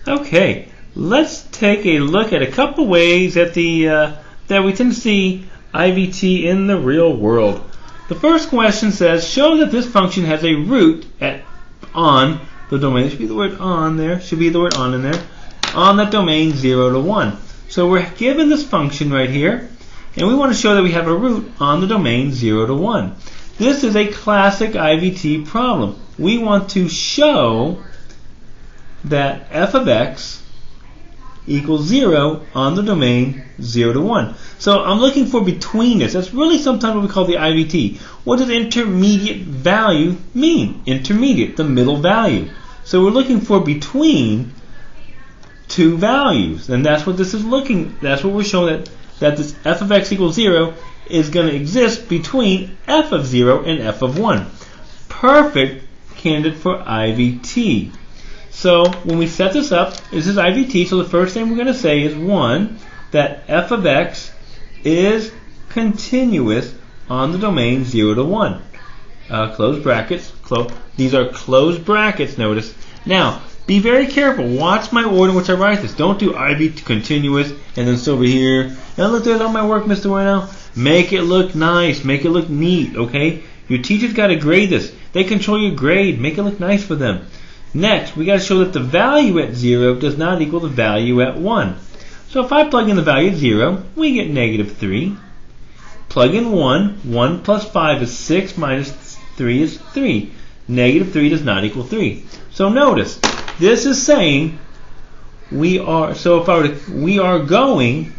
Okay, let's take a look at a couple ways that that we tend to see IVT in the real world. The first question says, show that this function has a root on the domain. There should be the word on there. Should be the word on in there. On that domain 0 to 1. So we're given this function right here, and we want to show that we have a root on the domain 0 to 1. This is a classic IVT problem. We want to show that f of x equals 0 on the domain 0 to 1. So I'm looking for betweenness. That's really sometimes what we call the IVT. What does intermediate value mean? Intermediate, the middle value. So we're looking for between two values, and that's what this is looking. That's what we're showing, that this f of x equals 0 is going to exist between f of 0 and f of 1. Perfect candidate for IVT. So when we set this up, this is IVT, so the first thing we're going to say is 1, that f of x is continuous on the domain 0 to 1. Close brackets. These are closed brackets, notice. Now, be very careful. Watch my order in which I write this. Don't do IVT continuous and then over here. Now look, there's all my work, Mr. Bueno. Make it look nice. Make it look neat, okay? Your teacher's got to grade this. They control your grade. Make it look nice for them. Next, we got to show that the value at 0 does not equal the value at 1. So if I plug in the value at 0, we get negative 3. Plug in 1. 1 plus 5 is 6 minus 3 is 3. Negative 3 does not equal 3. So notice, this is saying we are going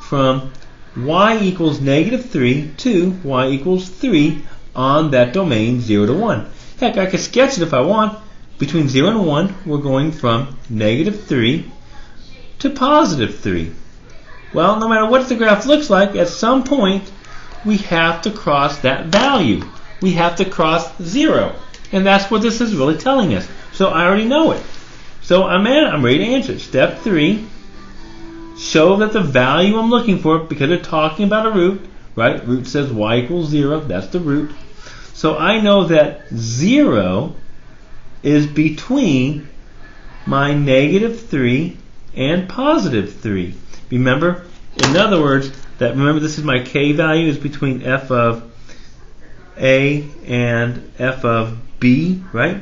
from y equals negative 3 to y equals 3 on that domain 0 to 1. Heck, I could sketch it if I want. Between 0 and 1, we're going from negative 3 to positive 3. Well, no matter what the graph looks like, at some point, we have to cross that value. We have to cross 0. And that's what this is really telling us. So I already know it. So I'm ready to answer it. Step 3, show that the value I'm looking for, because they're talking about a root, right? Root says y equals 0. That's the root. So I know that 0 is between my negative 3 and positive 3. Remember, in other words, remember this is my k value is between f of a and f of b, right?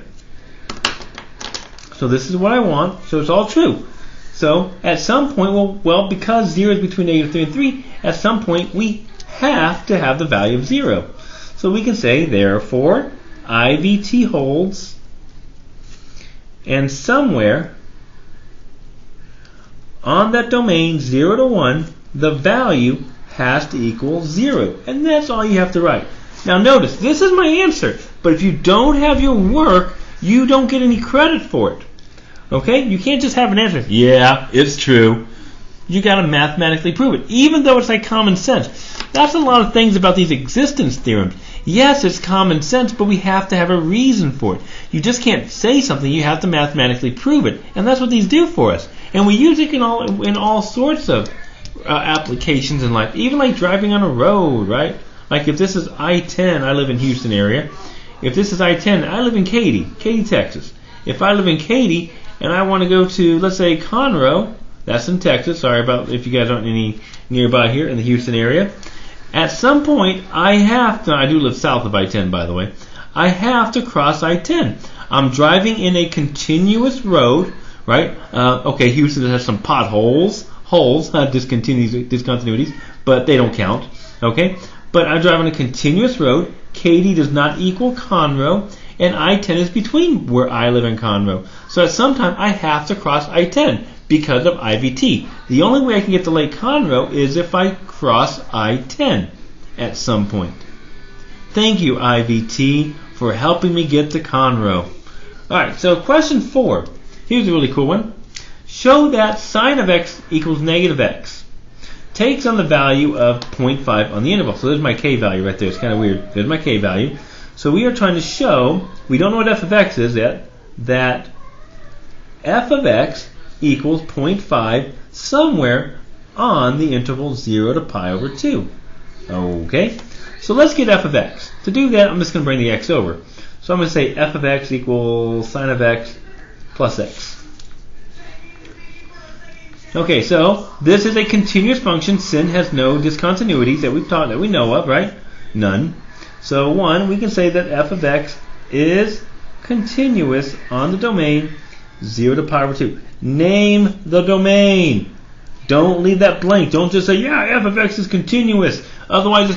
So this is what I want. So it's all true. So at some point, well, because 0 is between negative 3 and 3, at some point we have to have the value of 0. So we can say, therefore, IVT holds, and somewhere on that domain 0 to 1, the value has to equal 0. And that's all you have to write. Now notice, this is my answer. But if you don't have your work, you don't get any credit for it. Okay? You can't just have an answer. Yeah, it's true. You got to mathematically prove it, even though it's like common sense. That's a lot of things about these existence theorems. Yes, it's common sense, but we have to have a reason for it. You just can't say something. You have to mathematically prove it, and that's what these do for us. And we use it in all sorts of applications in life, even like driving on a road, right? Like if this is I-10, I live in Houston area. If this is I-10, I live in Katy, Texas. If I live in Katy and I want to go to, let's say, Conroe, that's in Texas. Sorry about if you guys aren't any nearby here in the Houston area. At some point, I do live south of I-10, by the way. I have to cross I-10. I'm driving in a continuous road, right? Okay, Houston has some potholes, discontinuities, but they don't count, okay? But I drive on a continuous road. Katy does not equal Conroe, and I-10 is between where I live and Conroe. So at some time, I have to cross I-10 because of IVT. The only way I can get to Lake Conroe is if I cross I-10 at some point. Thank you, IVT, for helping me get to Conroe. Alright, so question 4. Here's a really cool one. Show that sine of x equals negative x takes on the value of 0.5 on the interval. So there's my k value right there. It's kind of weird. There's my k value. So we are trying to show, we don't know what f of x is yet, that f of x equals 0.5 somewhere on the interval 0 to pi over 2. Okay, so let's get f of x. To do that, I'm just going to bring the x over. So I'm going to say f of x equals sine of x plus x. Okay, so this is a continuous function. Sin has no discontinuities that we've taught that we know of, right? None. So 1, we can say that f of x is continuous on the domain 0 to pi over 2. Name the domain. Don't leave that blank. Don't just say, yeah, f of x is continuous. Otherwise,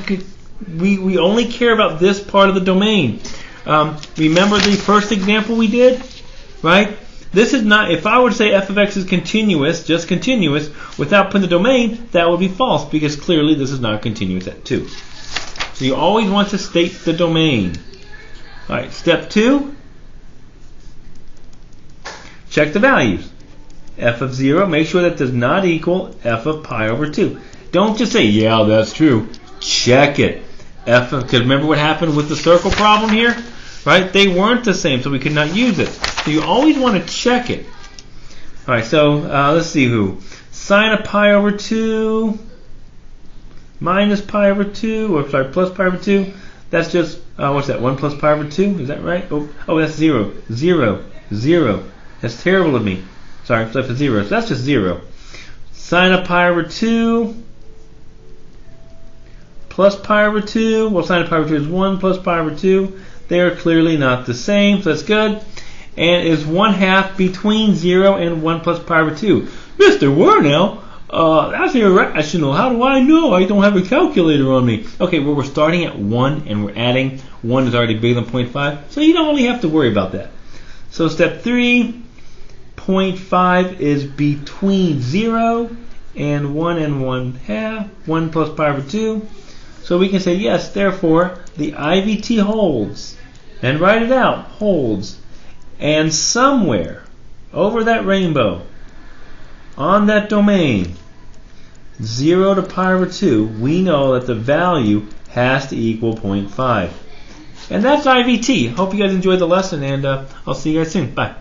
we only care about this part of the domain. Remember the first example we did? Right? This is not, if I were to say f of x is continuous, just continuous, without putting the domain, that would be false, because clearly this is not continuous at 2. So you always want to state the domain. Alright, step 2, check the values. F of 0, make sure that does not equal f of pi over 2. Don't just say, yeah, that's true. Check it. Because remember what happened with the circle problem here? Right? They weren't the same, so we could not use it. So you always want to check it. Alright, so let's see who. Sine of pi over 2 minus pi over 2, or sorry, plus pi over 2. That's just, what's that, 1 plus pi over 2? Is that right? Oh, that's 0. 0. 0. That's terrible of me. Sorry, so that's 0. So that's just 0. Sine of pi over 2 plus pi over 2. Well, sine of pi over 2 is 1 plus pi over 2. They are clearly not the same, so that's good. And is 1/2 between 0 and 1 plus pi over 2. Mr. Warnell, that's irrational. How do I know? I don't have a calculator on me. Okay, well, we're starting at 1 and we're adding. 1 is already bigger than 0.5, so you don't really have to worry about that. So step 3, 0.5 is between 0 and 1 and 1/2, 1 plus pi over 2. So we can say, yes, therefore, the IVT holds. And write it out, holds. And somewhere over that rainbow, on that domain, 0 to pi over 2, we know that the value has to equal 0.5. And that's IVT. Hope you guys enjoyed the lesson, and I'll see you guys soon. Bye.